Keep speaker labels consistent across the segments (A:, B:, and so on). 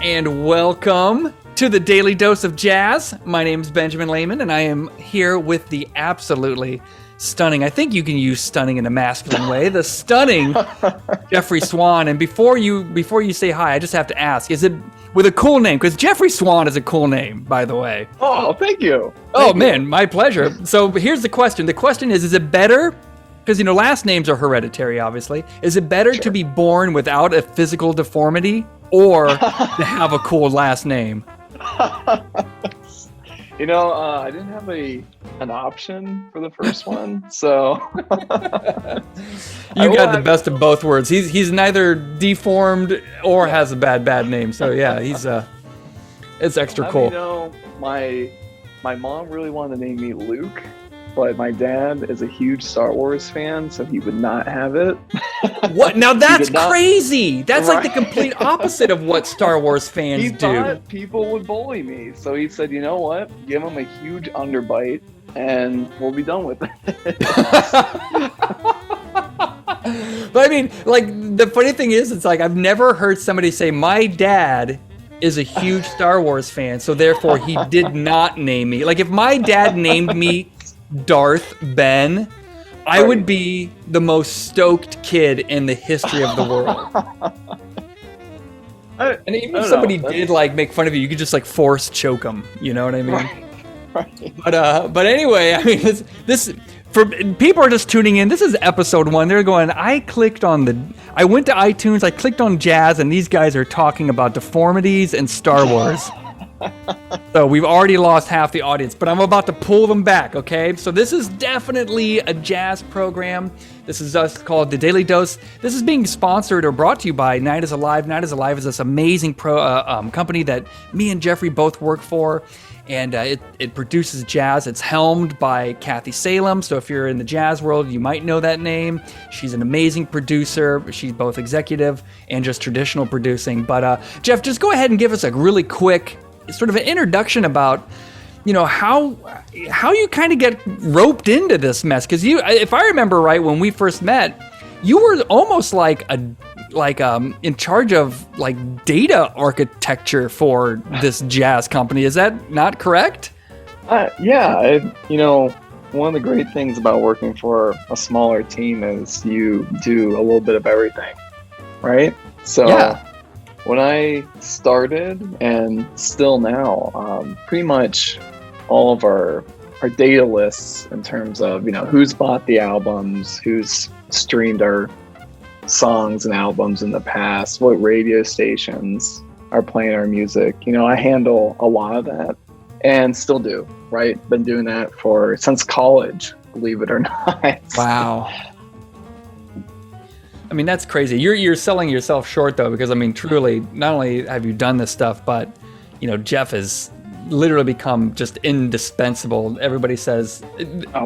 A: And welcome to the Daily Dose of Jazz. My name is Benjamin Lehman, and I am here with the absolutely stunning, I think you can use stunning in a masculine way, the stunning Jeffrey Swan. And before you say hi, I just have to ask, is it with a cool name? Because Jeffrey Swan is a cool name, by the way.
B: Oh, thank you.
A: Man, my pleasure. So here's the question. The question is it better, because, last names are hereditary, obviously. Is it better to be born without a physical deformity or to have a cool last name?
B: I didn't have an option for the first one, so
A: you got the best of both worlds. He's neither deformed or has a bad name. So yeah, it's extra cool.
B: My mom really wanted to name me Luke, but my dad is a huge Star Wars fan, so he would not have it.
A: What? Now that's crazy. That's right. Like the complete opposite of what Star Wars fans
B: he
A: do.
B: Thought people would bully me, so he said, you know what? Give him a huge underbite, and we'll be done with it.
A: But I mean, like, the funny thing is, it's like I've never heard somebody say, my dad is a huge Star Wars fan, so therefore he did not name me. Like, if my dad named me Darth Ben, I would be the most stoked kid in the history of the world. And even if somebody did like make fun of you, you could just like force choke them. You know what I mean?
B: Right.
A: But anyway, I mean, this for people are just tuning in. This is episode 1. They're going, I went to iTunes, I clicked on Jazz, and these guys are talking about deformities and Star Wars. So we've already lost half the audience, but I'm about to pull them back, okay? So this is definitely a jazz program. This is us called The Daily Dose. This is being sponsored or brought to you by Night is Alive. Night is Alive is this amazing company that me and Jeffrey both work for, and it produces jazz. It's helmed by Kathy Salem, so if you're in the jazz world, you might know that name. She's an amazing producer. She's both executive and just traditional producing. But Jeff, just go ahead and give us a really quick sort of an introduction about, how you kind of get roped into this mess. Because if I remember right, when we first met, you were almost like in charge of like data architecture for this jazz company. Is that not correct?
B: Yeah. One of the great things about working for a smaller team is you do a little bit of everything, right? So. Yeah. When I started, and still now, pretty much all of our data lists in terms of, who's bought the albums, who's streamed our songs and albums in the past, what radio stations are playing our music. I handle a lot of that and still do, right? Been doing that since college, believe it or not.
A: Wow. I mean, that's crazy. You're selling yourself short, though, because, I mean, truly, not only have you done this stuff, but, Jeff has literally become just indispensable. Everybody says,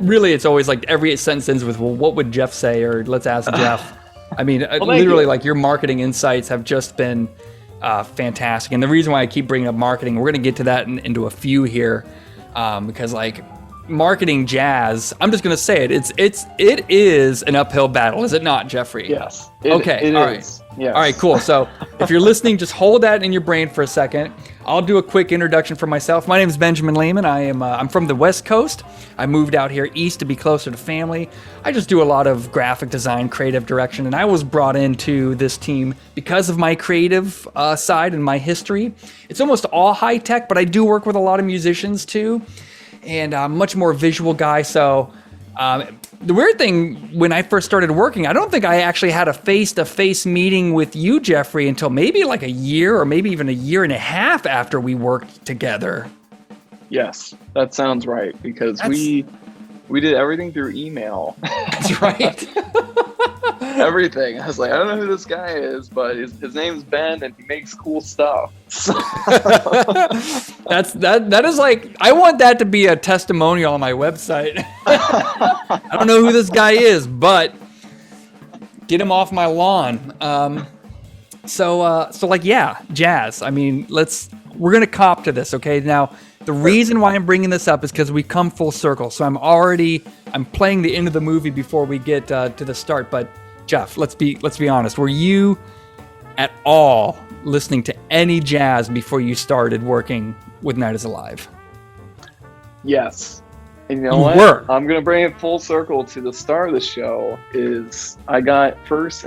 A: really, it's always like every sentence ends with, well, what would Jeff say? Or let's ask Jeff. I mean, literally, like your marketing insights have just been fantastic. And the reason why I keep bringing up marketing, we're going to get to that into a few here, because, like, marketing jazz, I'm just going to say it. It is an uphill battle, is it not, Jeffrey?
B: Yes.
A: Okay.
B: All
A: right. Yes. All right, cool. So if you're listening, just hold that in your brain for a second. I'll do a quick introduction for myself. My name is Benjamin Lehman. I'm from the West Coast. I moved out here east to be closer to family. I just do a lot of graphic design, creative direction, and I was brought into this team because of my creative side and my history. It's almost all high tech, but I do work with a lot of musicians too. And I'm much more visual guy. So the weird thing, when I first started working, I don't think I actually had a face-to-face meeting with you, Jeffrey, until maybe like a year or maybe even a year and a half after we worked together.
B: Yes, that sounds right, because we did everything through email.
A: That's right.
B: Everything. I was like, I don't know who this guy is, but his name's Ben and he makes cool stuff.
A: That is like, I want that to be a testimonial on my website. I don't know who this guy is, but get him off my lawn. So like, yeah, jazz. I mean, we're gonna cop to this, okay? Now, the reason why I'm bringing this up is because we come full circle. So I'm playing the end of the movie before we get to the start. But Jeff, let's be honest. Were you at all listening to any jazz before you started working with Night is Alive?
B: Yes. And you know
A: You
B: what?
A: were.
B: I'm going to bring it full circle to the start of the show. Is I got first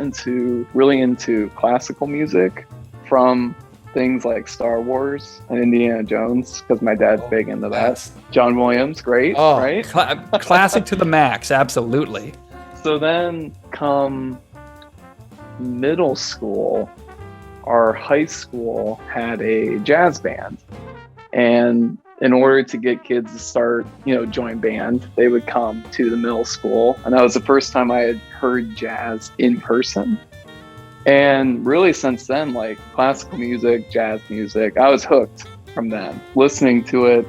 B: really into classical music from things like Star Wars and Indiana Jones, because my dad's big into that.
A: Yes.
B: John Williams, great, right?
A: Classic to the max, absolutely.
B: So then come middle school, our high school had a jazz band. And in order to get kids to start, join band, they would come to the middle school. And that was the first time I had heard jazz in person. And really since then, like classical music, jazz music, I was hooked from then, listening to it.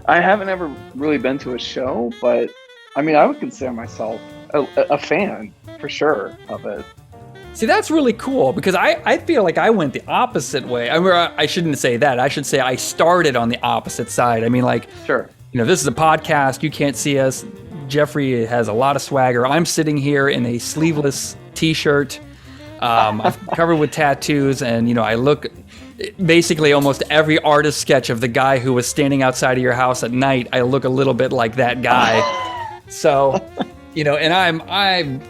B: I haven't ever really been to a show, but I mean, I would consider myself a fan for sure of it.
A: See, that's really cool because I feel like I went the opposite way. I shouldn't say that. I should say I started on the opposite side. I mean, like,
B: sure,
A: this is a podcast. You can't see us. Jeffrey has a lot of swagger. I'm sitting here in a sleeveless t-shirt. I'm covered with tattoos, and I look basically almost every artist sketch of the guy who was standing outside of your house at night. I look a little bit like that guy. So, and I'm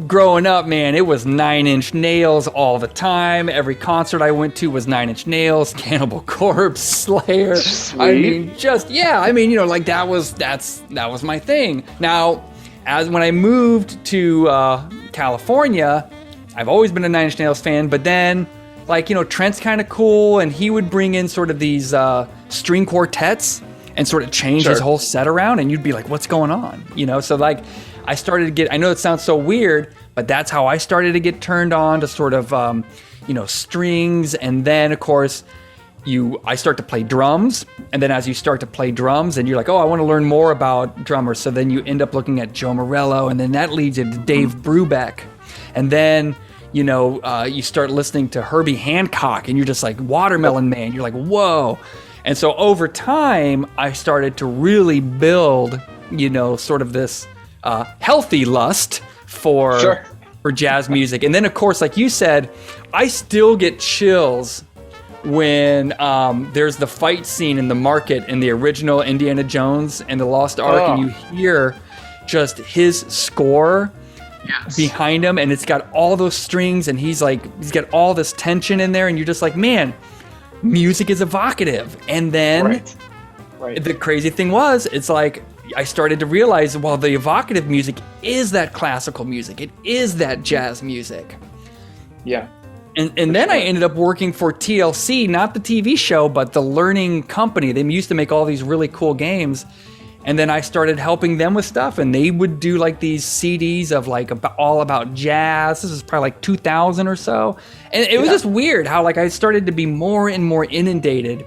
A: growing up, man, it was 9 Inch Nails all the time. Every concert I went to was 9 Inch Nails, Cannibal Corpse, Slayer.
B: Sweet.
A: I mean, like that was my thing. Now, when I moved to California, I've always been a 9 Inch Nails fan, but then, like, Trent's kind of cool, and he would bring in sort of these string quartets and sort of change his whole set around, and you'd be like, what's going on? So, like, I started to get, I know it sounds so weird, but that's how I started to get turned on to sort of, strings, and then, of course, I start to play drums, and then as you start to play drums, and you're like, oh, I want to learn more about drummers, so then you end up looking at Joe Morello, and then that leads you to Dave Brubeck, and then you start listening to Herbie Hancock, and you're just like, Watermelon Man. You're like, whoa. And so over time, I started to really build, sort of this healthy lust for jazz music. And then, of course, like you said, I still get chills when there's the fight scene in the market in the original Indiana Jones and the Lost Ark, and you hear just his score behind him, and it's got all those strings, and he's got all this tension in there, and you're just like, man, music is evocative. And then the crazy thing was, it's like I started to realize, well, the evocative music is that classical music, it is that jazz music. And then I ended up working for TLC, not the TV show, but the learning company. They used to make all these really cool games. And then I started helping them with stuff, and they would do like these CDs of like all about jazz. This is probably like 2000 or so. And it was just weird how like I started to be more and more inundated.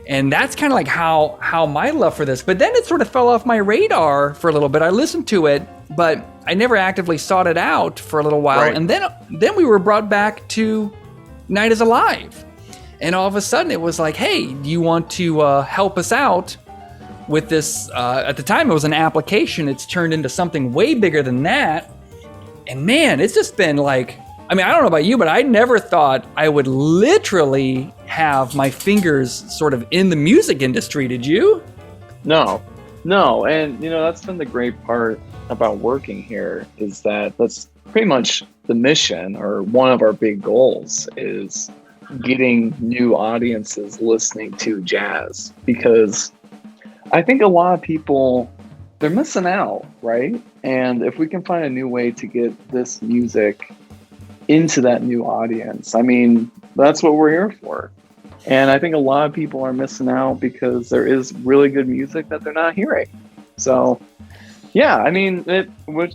A: And that's kind of like how my love for this. But then it sort of fell off my radar for a little bit. I listened to it, but I never actively sought it out for a little while. Right. And then we were brought back to Night is Alive. And all of a sudden it was like, hey, do you want to help us out with this? At the time it was an application. It's turned into something way bigger than that. And man, it's just been like, I mean, I don't know about you, but I never thought I would literally have my fingers sort of in the music industry. Did you? No. And that's been the great part about working here, is that that's pretty much the mission, or one of our big goals, is getting new audiences listening to jazz, because I think a lot of people, they're missing out, right? And if we can find a new way to get this music into that new audience, I mean, that's what we're here for. And I think a lot of people are missing out because there is really good music that they're not hearing. So, yeah, I mean,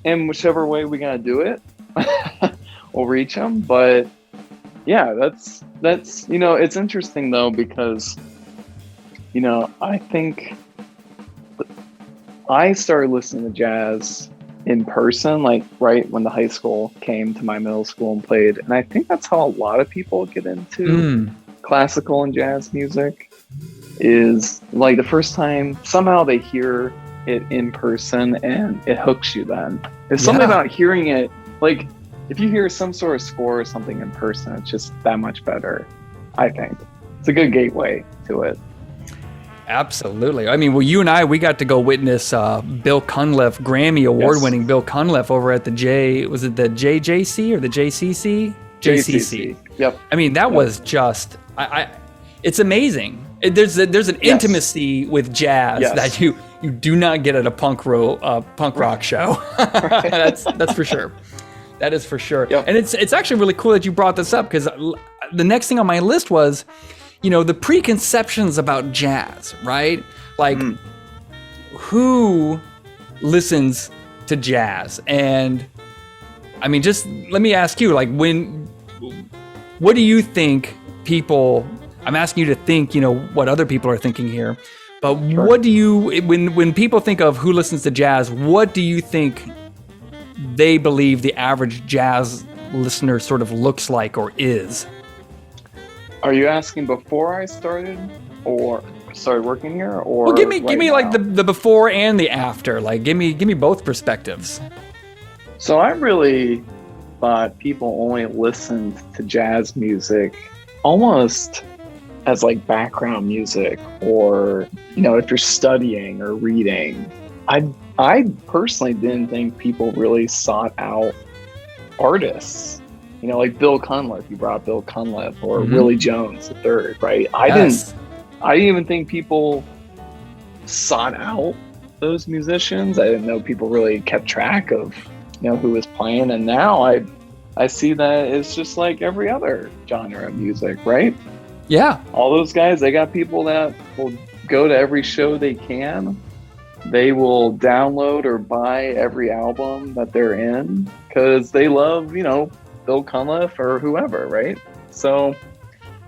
A: in whichever way we gotta do it, we'll reach them. But yeah, that's it's interesting though, because I think I started listening to jazz in person, like right when the high school came to my middle school and played. And I think that's how a lot of people get into classical and jazz music, is like the first time somehow they hear it in person and it hooks you then. There's something about hearing it, like
B: if you hear some sort of score or something in person, it's just that much better, I think. It's a good gateway to it.
A: Absolutely. I mean, well, you and I, we got to go witness Bill Cunliffe, Grammy award-winning Bill Cunliffe over at the was it the JJC or the JCC?
B: JCC. Yep.
A: I mean, that was just, it's amazing. There's an intimacy with jazz that you do not get at a punk rock show. That's for sure. That is for sure. Yep. And it's actually really cool that you brought this up, because the next thing on my list was, the preconceptions about jazz, right? Like, who listens to jazz? And I mean, just let me ask you, like, what do you think people, I'm asking you to think, what other people are thinking here, but what do you, when people think of who listens to jazz, what do you think they believe the average jazz listener sort of looks like or is?
B: Are you asking before I started working here, or
A: well, give me like the before and the after. Like, give me both perspectives.
B: So I really thought people only listened to jazz music almost as like background music, or if you're studying or reading. I personally didn't think people really sought out artists. Like Bill Cunliffe, you brought Bill Cunliffe, or Willie Jones III, right? I didn't even think people sought out those musicians. I didn't know people really kept track of, who was playing. And now I see that it's just like every other genre of music, right?
A: Yeah.
B: All those guys, they got people that will go to every show they can. They will download or buy every album that they're in because they love, Bill Cunliffe or whoever, right? So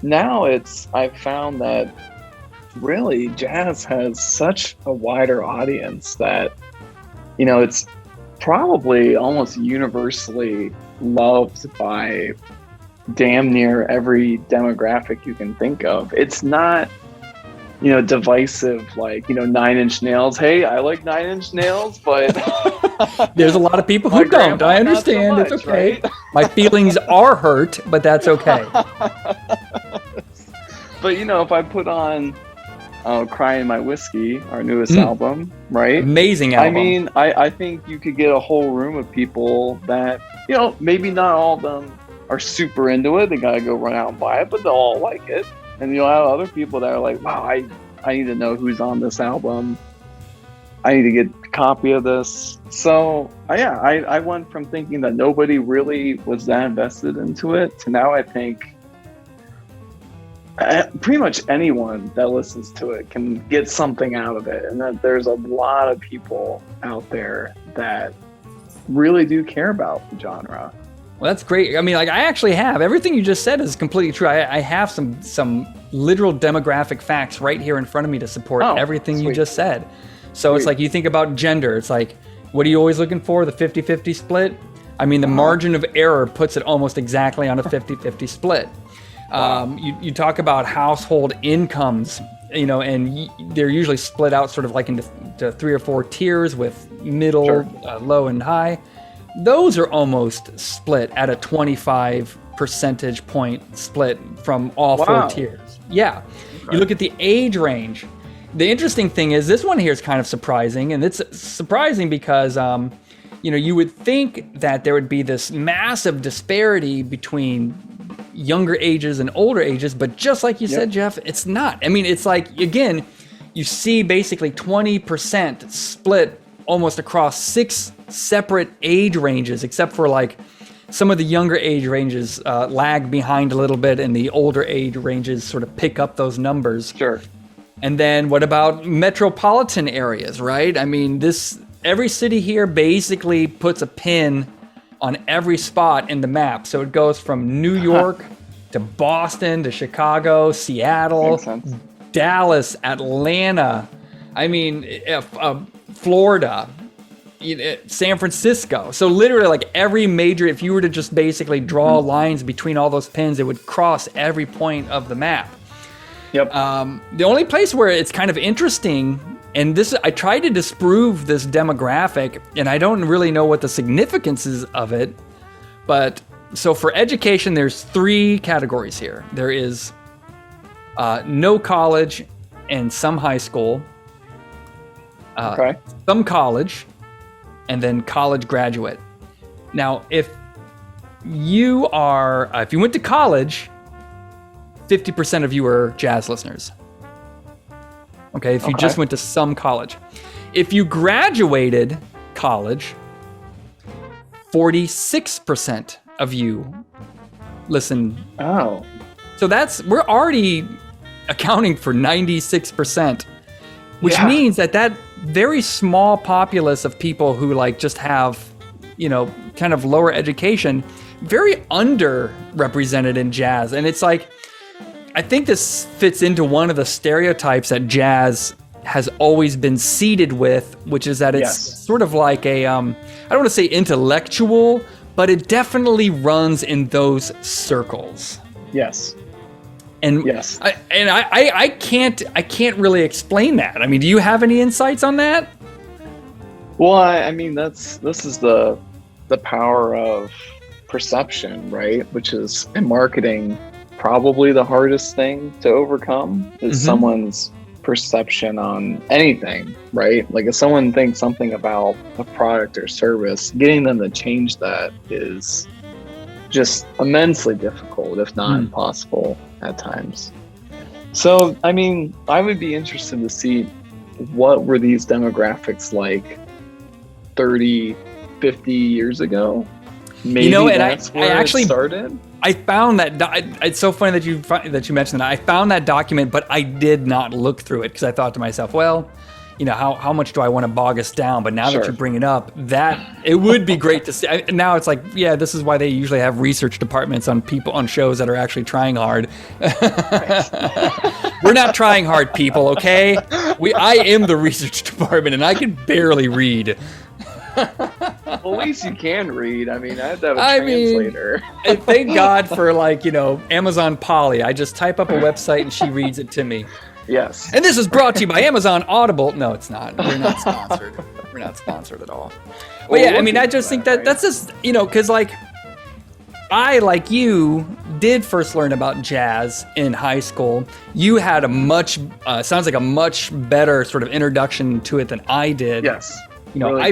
B: now I've found that really jazz has such a wider audience that, it's probably almost universally loved by damn near every demographic you can think of. It's not, divisive like, 9 Inch Nails. Hey, I like 9 Inch Nails, but
A: there's a lot of people who don't. I understand. So much, it's okay. Right? My feelings are hurt, but that's okay.
B: But if I put on Crying My Whiskey, our newest album, right?
A: Amazing album.
B: I mean, I think you could get a whole room of people that, maybe not all of them are super into it. They got to go run out and buy it, but they'll all like it. And you'll have other people that are like, wow, I need to know who's on this album. I need to get a copy of this. So, I went from thinking that nobody really was that invested into it to now I think pretty much anyone that listens to it can get something out of it. And that there's a lot of people out there that really do care about the genre.
A: Well, that's great. I mean, like, I actually have everything you just said is completely true. I have some literal demographic facts right here in front of me to support everything you just said. So it's like, you think about gender. It's like, what are you always looking for? The 50-50 split? I mean, the margin of error puts it almost exactly on a 50-50 split. You talk about household incomes, and they're usually split out sort of like into 3 or 4 tiers with middle, low, and high. Those are almost split at a 25 percentage point split from all 4 tiers. Yeah. Okay. You look at the age range. The interesting thing is this one here is kind of surprising, and it's surprising because, you would think that there would be this massive disparity between younger ages and older ages, but just like you said, Jeff, it's not. I mean, it's like, again, you see basically 20% split almost across 6 separate age ranges, except for like some of the younger age ranges lag behind a little bit, and the older age ranges sort of pick up those numbers.
B: Sure.
A: And then what about metropolitan areas, right? I mean, every city here basically puts a pin on every spot in the map. So it goes from New York to Boston to Chicago, Seattle, Dallas, Atlanta. I mean, Florida, San Francisco. So literally like every major, if you were to just basically draw lines between all those pins, it would cross every point of the map.
B: Yep.
A: The only place where it's kind of interesting, and I tried to disprove this demographic, and I don't really know what the significance is of it, But so for education, there's 3 categories here. There is no college and some high school, some college, and then college graduate. Now, if you went to college, 50% of you are jazz listeners. Okay, if you just went to some college. If you graduated college, 46% of you listen.
B: Oh.
A: So we're already accounting for 96%, which means that very small populace of people who like just have, kind of lower education, very underrepresented in jazz. And it's like, I think this fits into one of the stereotypes that jazz has always been seeded with, which is that it's sort of like I don't want to say intellectual, but it definitely runs in those circles.
B: Yes.
A: And I can't really explain that. I mean, do you have any insights on that?
B: Well, I mean, this is the power of perception, right? Which is in marketing probably the hardest thing to overcome is someone's perception on anything, right? Like if someone thinks something about a product or service, getting them to change that is just immensely difficult, if not impossible at times. So, I mean, I would be interested to see what were these demographics like 30, 50 years ago? Maybe that's where it started.
A: I found that it's so funny that you mentioned that. I found that document, but I did not look through it because I thought to myself, well, how much do I want to bog us down? But now that you bring it up, that it would be great to see. Now it's like, this is why they usually have research departments on shows that are actually trying hard. We're not trying hard, people. Okay, I am the research department, and I can barely read.
B: Well, at least you can read. I mean, I have to have a translator.
A: Thank God for Amazon Polly. I just type up a website and she reads it to me.
B: Yes.
A: And this is brought to you by Amazon Audible. No, it's not. We're not sponsored. We're not sponsored at all. Well, I just think that's just, because I, like you, did first learn about jazz in high school. You had sounds like a much better sort of introduction to it than I did.
B: Yes.
A: Really I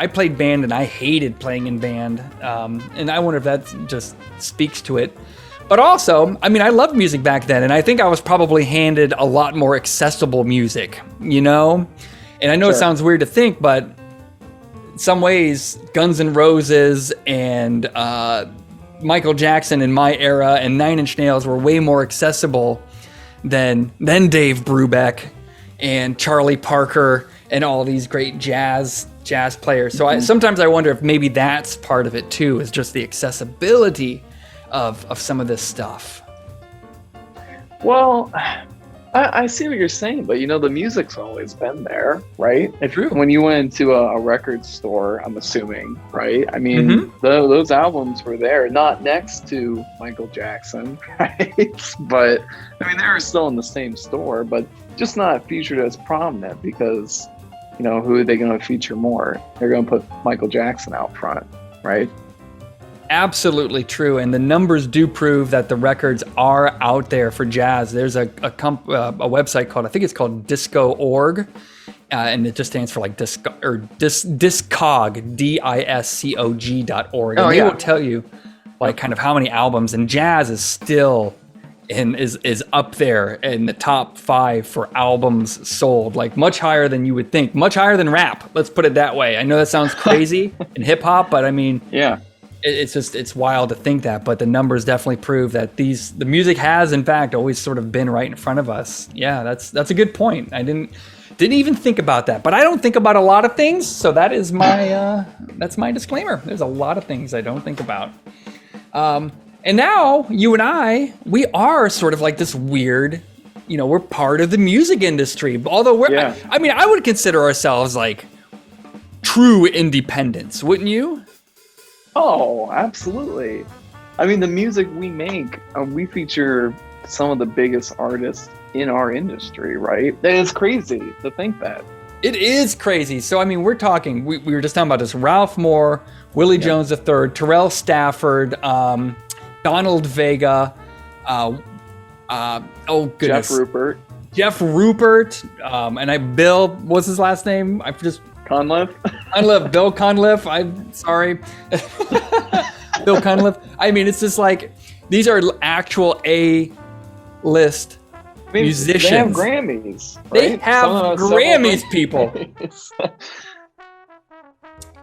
A: played band and I hated playing in band. And I wonder if that just speaks to it. But also, I mean, I loved music back then, and I think I was probably handed a lot more accessible music, And I know it sounds weird to think, but in some ways, Guns N' Roses and Michael Jackson in my era and Nine Inch Nails were way more accessible than Dave Brubeck and Charlie Parker and all these great jazz players. So sometimes I wonder if maybe that's part of it too, is just the accessibility of some of this stuff.
B: Well, I see what you're saying, but the music's always been there, right?
A: True.
B: When you went into a record store, I'm assuming, right? I mean, those albums were there, not next to Michael Jackson, right? But I mean, they were still in the same store, but just not featured as prominent because, who are they going to feature more? They're going to put Michael Jackson out front, right?
A: Absolutely true, and the numbers do prove that the records are out there for jazz. There's a website called, I think it's called Disco.org, and it just stands for Discog, DISCOG.org. And they will tell you kind of how many albums, and jazz is still is up there in the top 5 for albums sold, much higher than you would think, much higher than rap. Let's put it that way. I know that sounds crazy in hip hop, but I mean, it's wild to think that, but the numbers definitely prove that the music has in fact always sort of been right in front of us. Yeah, that's a good point. I didn't even think about that, but I don't think about a lot of things, so that is my that's my disclaimer. There's a lot of things I don't think about. And now you and we are sort of like this weird, we're part of the music industry, although I would consider ourselves like true independents, wouldn't you?
B: Oh, absolutely. I mean, the music we make, we feature some of the biggest artists in our industry, right? And it's crazy to think that.
A: It is crazy. So, I mean, we're talking, we were just talking about this. Ralph Moore, Willie Jones III, Terrell Stafford, Donald Vega, oh goodness. Jeff Rupert, and Bill, what's his last name? I just...
B: Conliffe?
A: Bill Conliffe. I'm sorry. Bill Conliffe. I mean, it's just like, these are actual A-list musicians.
B: They have Grammys. Right?
A: They have Grammys, people.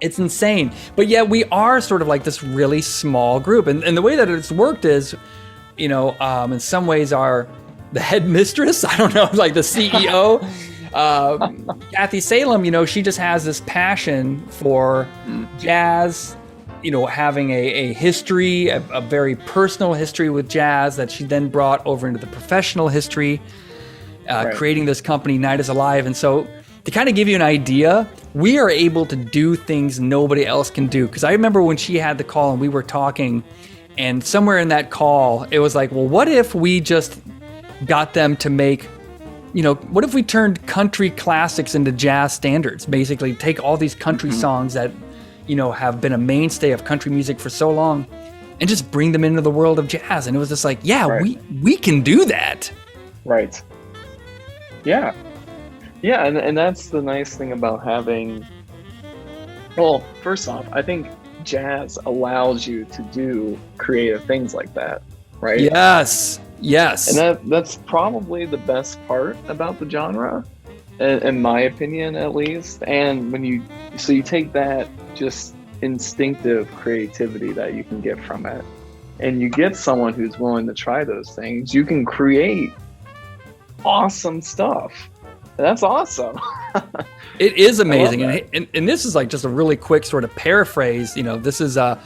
A: It's insane. But yeah, we are sort of like this really small group. And the way that it's worked is, in some ways the headmistress, I don't know, like the CEO, Kathy Salem, she just has this passion for jazz, having a history, a very personal history with jazz that she then brought over into the professional history, creating this company, Night is Alive. And so to kind of give you an idea, we are able to do things nobody else can do. Because I remember when she had the call and we were talking, and somewhere in that call, it was like, well, what if we just got them to make, what if we turned country classics into jazz standards? Basically, take all these country songs that, have been a mainstay of country music for so long and just bring them into the world of jazz. And it was just like, we can do that.
B: Right. Yeah. Yeah, and that's the nice thing about having... Well, first off, I think jazz allows you to do creative things like that, right?
A: Yes.
B: And that's probably the best part about the genre, in my opinion, at least. And you take that just instinctive creativity that you can get from it, and you get someone who's willing to try those things, you can create awesome stuff. That's awesome.
A: It is amazing, and this is like just a really quick sort of paraphrase. This is a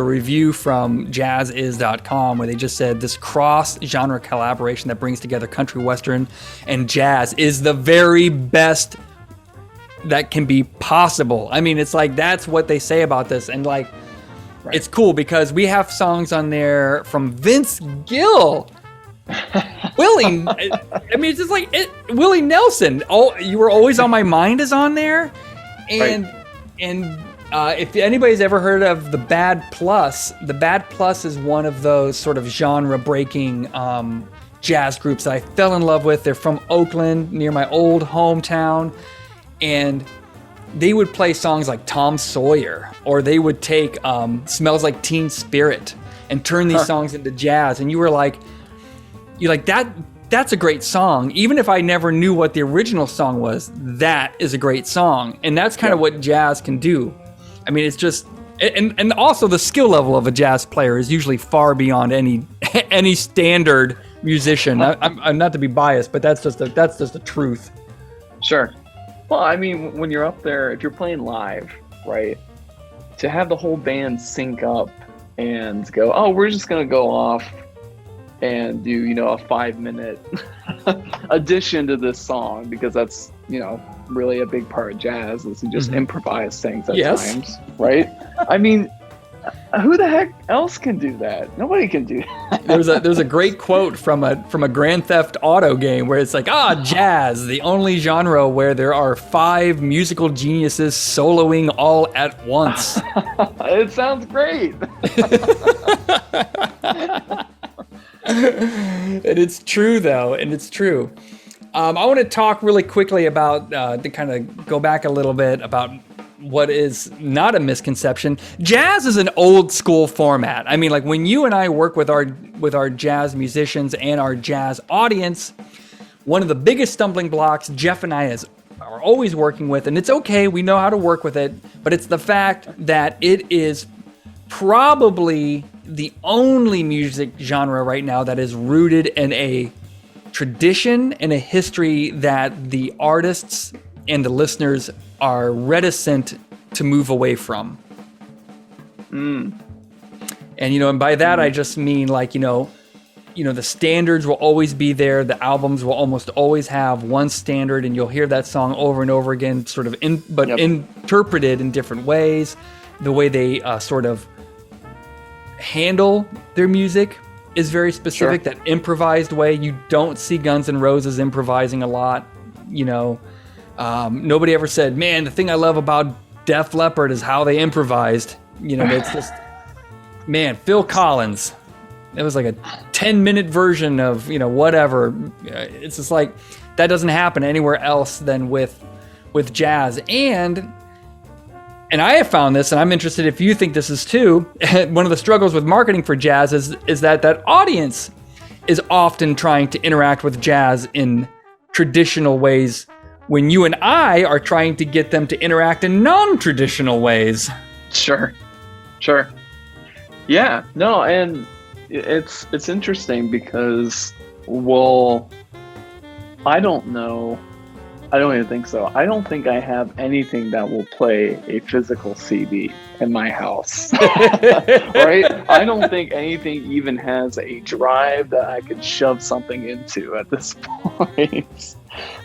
A: review from jazziz.com where they just said this cross-genre collaboration that brings together country, western, and jazz is the very best that can be possible. I mean, it's like that's what they say about this, and like it's cool because we have songs on there from Vince Gill. Willie, I mean, it's just like Willie Nelson. Oh, You Were Always on My Mind is on there, and if anybody's ever heard of the Bad Plus is one of those sort of genre-breaking jazz groups that I fell in love with. They're from Oakland, near my old hometown, and they would play songs like Tom Sawyer, or they would take Smells Like Teen Spirit and turn these songs into jazz, and you're like, that's a great song. Even if I never knew what the original song was, that is a great song. And that's kind of what jazz can do. I mean, it's just, and also the skill level of a jazz player is usually far beyond any standard musician. I'm not to be biased, but that's just the truth.
B: Sure. Well, I mean, when you're up there, if you're playing live, right, to have the whole band sync up and go, oh, we're just going to go off and do, a 5-minute addition to this song, because that's, really a big part of jazz is to just improvise things at times, right? I mean, who the heck else can do that? Nobody can do that.
A: There's a great quote from a Grand Theft Auto game where it's like, jazz, the only genre where there are 5 musical geniuses soloing all at once.
B: It sounds great.
A: And it's true, though, and it's true. I want to talk really quickly about, to kind of go back a little bit about what is not a misconception. Jazz is an old school format. I mean, like when you and I work with our jazz musicians and our jazz audience, one of the biggest stumbling blocks Jeff and I are always working with, and it's okay, we know how to work with it, but it's the fact that it is probably the only music genre right now that is rooted in a tradition and a history that the artists and the listeners are reticent to move away from. And, and by that, I just mean like, the standards will always be there. The albums will almost always have one standard, and you'll hear that song over and over again, sort of interpreted in different ways. The way they sort of handle their music is very specific. That improvised way. You don't see Guns N' Roses improvising a lot, Nobody ever said, man, the thing I love about Def Leppard is how they improvised. It's just, man, Phil Collins. It was like a 10-minute version of, whatever. It's just like, that doesn't happen anywhere else than with jazz. And I have found this, and I'm interested if you think this is too. One of the struggles with marketing for jazz is that audience is often trying to interact with jazz in traditional ways when you and I are trying to get them to interact in non-traditional ways.
B: Sure. Yeah, no, and it's interesting because, I don't know. I don't even think so. I don't think I have anything that will play a physical CD in my house. Right? I don't think anything even has a drive that I could shove something into at this point.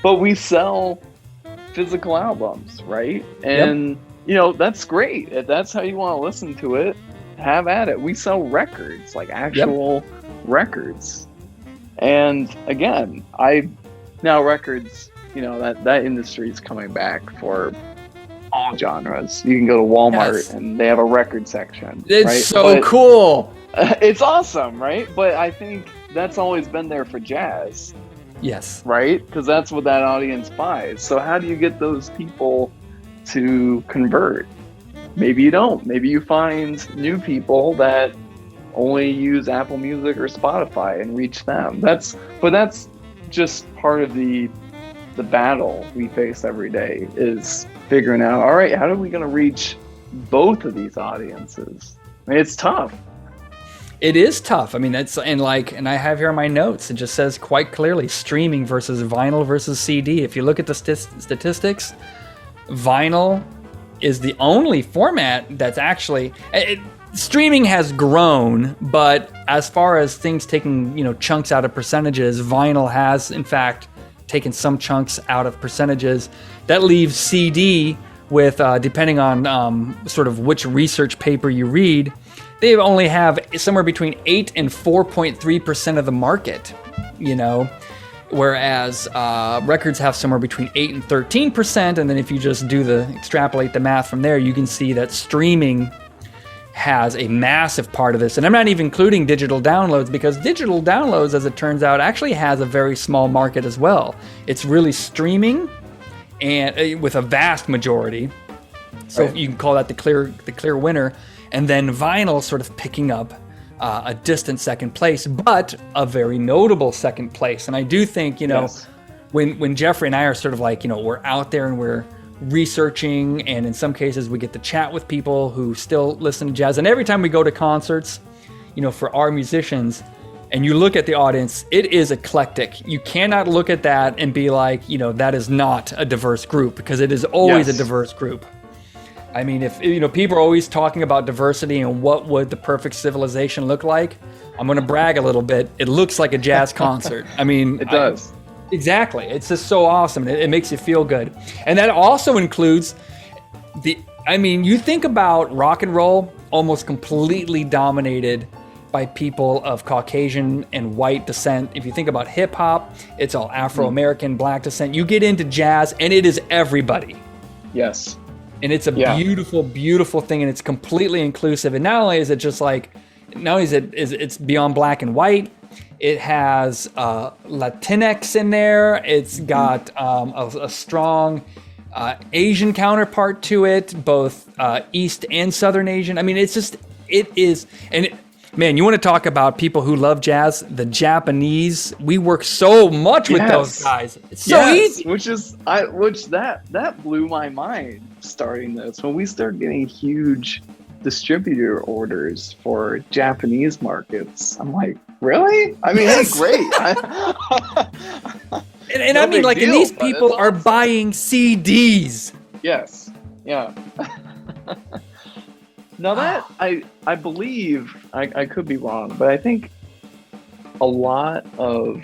B: But we sell physical albums, right? And, that's great. If that's how you want to listen to it, have at it. We sell records, like actual records. And again, records, that industry is coming back for all genres. You can go to Walmart and they have a record section.
A: It's so cool.
B: It's awesome, right? But I think that's always been there for jazz.
A: Yes.
B: Right? Because that's what that audience buys. So how do you get those people to convert? Maybe you don't. Maybe you find new people that only use Apple Music or Spotify and reach them. That's just part of the battle we face every day, is figuring out, all right, how are we going to reach both of these audiences? I mean, it's tough.
A: It is tough. I mean, and I have here in my notes, it just says quite clearly streaming versus vinyl versus CD. If you look at the statistics, vinyl is the only format that's actually, streaming has grown, but as far as things taking, chunks out of percentages, vinyl has in fact taken some chunks out of percentages. That leaves CD with, depending on sort of which research paper you read, they only have somewhere between 8 and 4.3% of the market, whereas records have somewhere between 8 and 13%. And then if you just extrapolate the math from there, you can see that streaming has a massive part of this. And I'm not even including digital downloads, because digital downloads, as it turns out, actually has a very small market as well. It's really streaming, and with a vast majority. So you can call that the clear winner. And then vinyl sort of picking up a distant second place, but a very notable second place. And I do think, when Jeffrey and I are sort of like, we're out there and we're researching, and in some cases we get to chat with people who still listen to jazz. And every time we go to concerts, for our musicians, and you look at the audience, it is eclectic. You cannot look at that and be like, that is not a diverse group, because it is always a diverse group. I mean, if people are always talking about diversity and what would the perfect civilization look like, I'm going to brag a little bit. It looks like a jazz concert. I mean,
B: it does.
A: Exactly. It's just so awesome. It makes you feel good. And that also includes you think about rock and roll, almost completely dominated by people of Caucasian and white descent. If you think about hip hop, it's all Afro-American, black descent. You get into jazz and it is everybody.
B: Yes.
A: And it's a beautiful, beautiful thing, and it's completely inclusive. And not only is it just it's beyond black and white, it has Latinx in there. It's got a strong Asian counterpart to it, both East and Southern Asian. I mean, man, you want to talk about people who love jazz? The Japanese, we work so much with those guys. It's so easy.
B: Which that blew my mind starting this. When we start getting huge distributor orders for Japanese markets, I'm like, really? I mean, that's great.
A: and I mean, like, and these people are buying CDs.
B: Yes. Yeah. Now that I believe, I could be wrong, but I think a lot of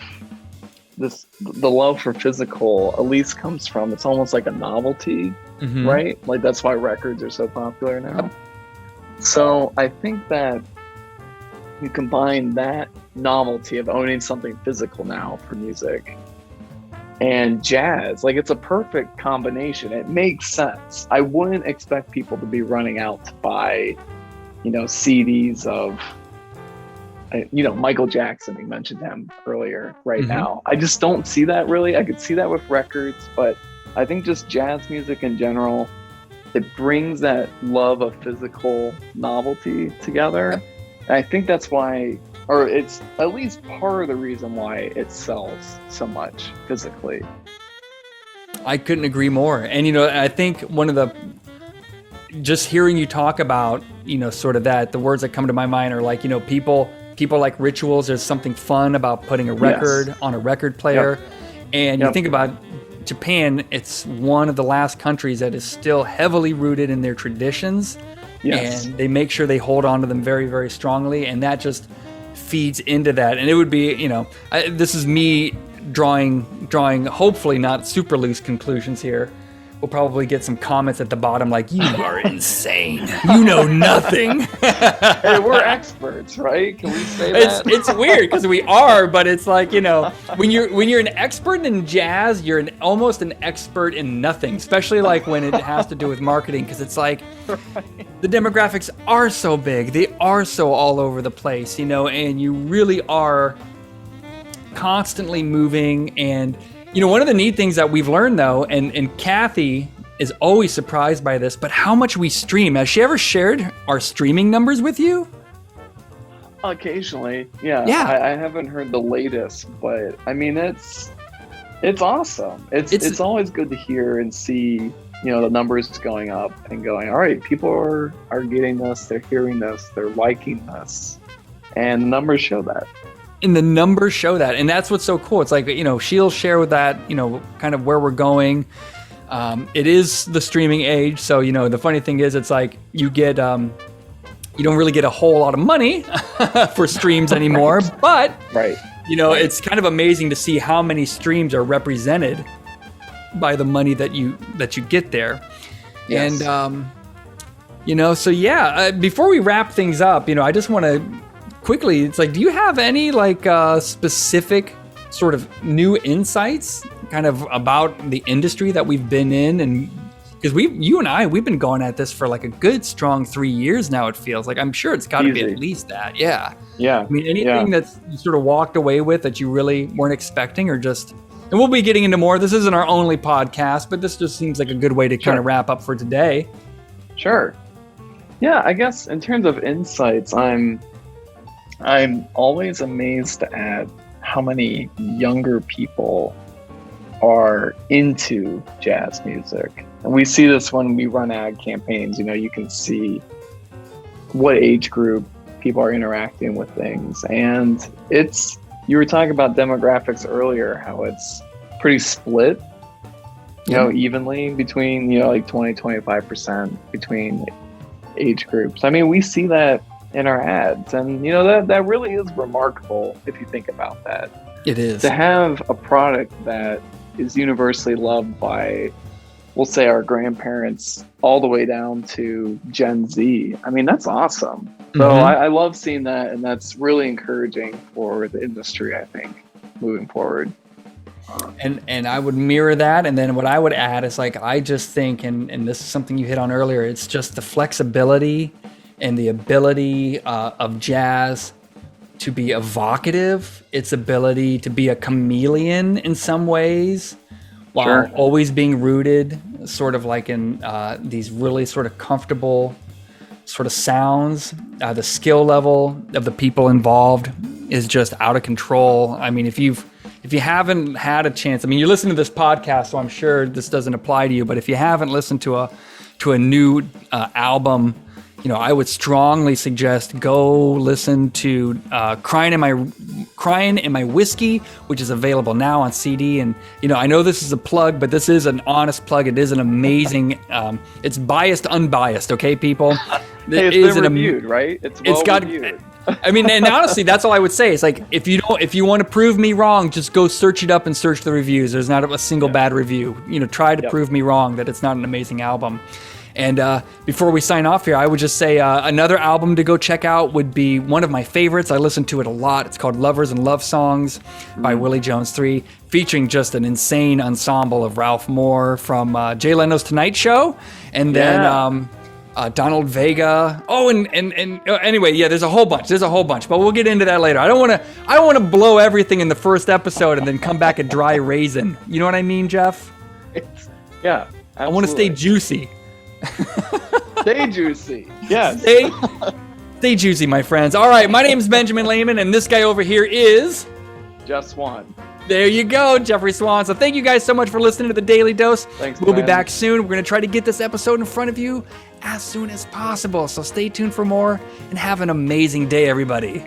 B: the love for physical at least comes from, it's almost like a novelty, right? Like, that's why records are so popular now. So I think that you combine that novelty of owning something physical now for music and jazz. Like, it's a perfect combination. It makes sense. I wouldn't expect people to be running out to buy, CDs of, Michael Jackson. You mentioned him earlier right now. I just don't see that really. I could see that with records, but I think just jazz music in general, it brings that love of physical novelty together. And I think that's why, or it's at least part of the reason why it sells so much physically.
A: I couldn't agree more. And, I think one of the, just hearing you talk about, sort of that, the words that come to my mind are like, people like rituals. There's something fun about putting a record on a record player. And you think about Japan, it's one of the last countries that is still heavily rooted in their traditions. And they make sure they hold on to them very, very strongly. And that just feeds into that. And it would be, this is me drawing hopefully not super loose conclusions here. We'll probably get some comments at the bottom like, you are insane. You know nothing.
B: Hey, we're experts, right? Can we say that?
A: It's weird because we are, but it's like, when you're an expert in jazz, you're almost an expert in nothing, especially like when it has to do with marketing, because it's like the demographics are so big. They are so all over the place, and you really are constantly moving. And one of the neat things that we've learned, though, and Kathy is always surprised by this, but how much we stream. Has she ever shared our streaming numbers with you?
B: Occasionally, yeah. I haven't heard the latest, but I mean, it's awesome. It's always good to hear and see, the numbers going up and going, all right, people are getting this, they're hearing this, they're liking this, and the numbers show that.
A: And the numbers show that. And that's what's so cool. It's like, she'll share with that, kind of where we're going. It is the streaming age. So, the funny thing is, it's like you get, you don't really get a whole lot of money for streams anymore. But, it's kind of amazing to see how many streams are represented by the money that you get there.
B: Yes.
A: And, so yeah, before we wrap things up, I just want to quickly, it's like, do you have any specific sort of new insights kind of about the industry that we've been in? And because you and I, we've been going at this for like a good strong 3 years now, it feels like. I'm sure it's got to be at least that. Yeah. I mean, anything that you sort of walked away with that you really weren't expecting, or just, and we'll be getting into more. This isn't our only podcast, but this just seems like a good way to kind of wrap up for today.
B: Sure. Yeah, I guess in terms of insights, I'm always amazed at how many younger people are into jazz music. And we see this when we run ad campaigns. You can see what age group people are interacting with things. And you were talking about demographics earlier, how it's pretty split, evenly between, like 20-25% between age groups. I mean, we see that in our ads, and that really is remarkable if you think about that.
A: It is.
B: To have a product that is universally loved by, we'll say, our grandparents all the way down to Gen Z. I mean, that's awesome. So I love seeing that, and that's really encouraging for the industry, I think, moving forward.
A: And I would mirror that, and then what I would add is, like, I just think, and this is something you hit on earlier, it's just the flexibility and the ability of jazz to be evocative, its ability to be a chameleon in some ways, while always being rooted sort of like in these really sort of comfortable sort of sounds. The skill level of the people involved is just out of control. I mean, if you haven't had a chance, I mean, you're listening to this podcast, so I'm sure this doesn't apply to you, but if you haven't listened to a new album, I would strongly suggest go listen to Crying in My Whiskey, which is available now on CD. And, I know this is a plug, but this is an honest plug. It is an amazing, it's biased, unbiased. Okay, people?
B: Hey, it's been reviewed, right? It's reviewed.
A: I mean, and honestly, that's all I would say. It's like, if you want to prove me wrong, just go search it up and search the reviews. There's not a single bad review. Try to prove me wrong that it's not an amazing album. And before we sign off here, I would just say another album to go check out would be one of my favorites. I listen to it a lot. It's called Lovers and Love Songs by Willie Jones 3, featuring just an insane ensemble of Ralph Moore from Jay Leno's Tonight Show, and then Donald Vega. Oh, and anyway, yeah, there's a whole bunch, but we'll get into that later. I don't want to blow everything in the first episode and then come back a dry raisin. You know what I mean, Jeff?
B: Yeah, absolutely.
A: I want to stay juicy.
B: Stay juicy. Yes.
A: Stay juicy, my friends. All right, my name is Benjamin Lehman, and this guy over here is
B: Jeff Swan.
A: There you go, Jeffrey Swan. So thank you guys so much for listening to the Daily Dose.
B: Thanks,
A: We'll be
B: man.
A: back soon. We're going to try to get this episode in front of you as soon as possible. So stay tuned for more and have an amazing day, everybody.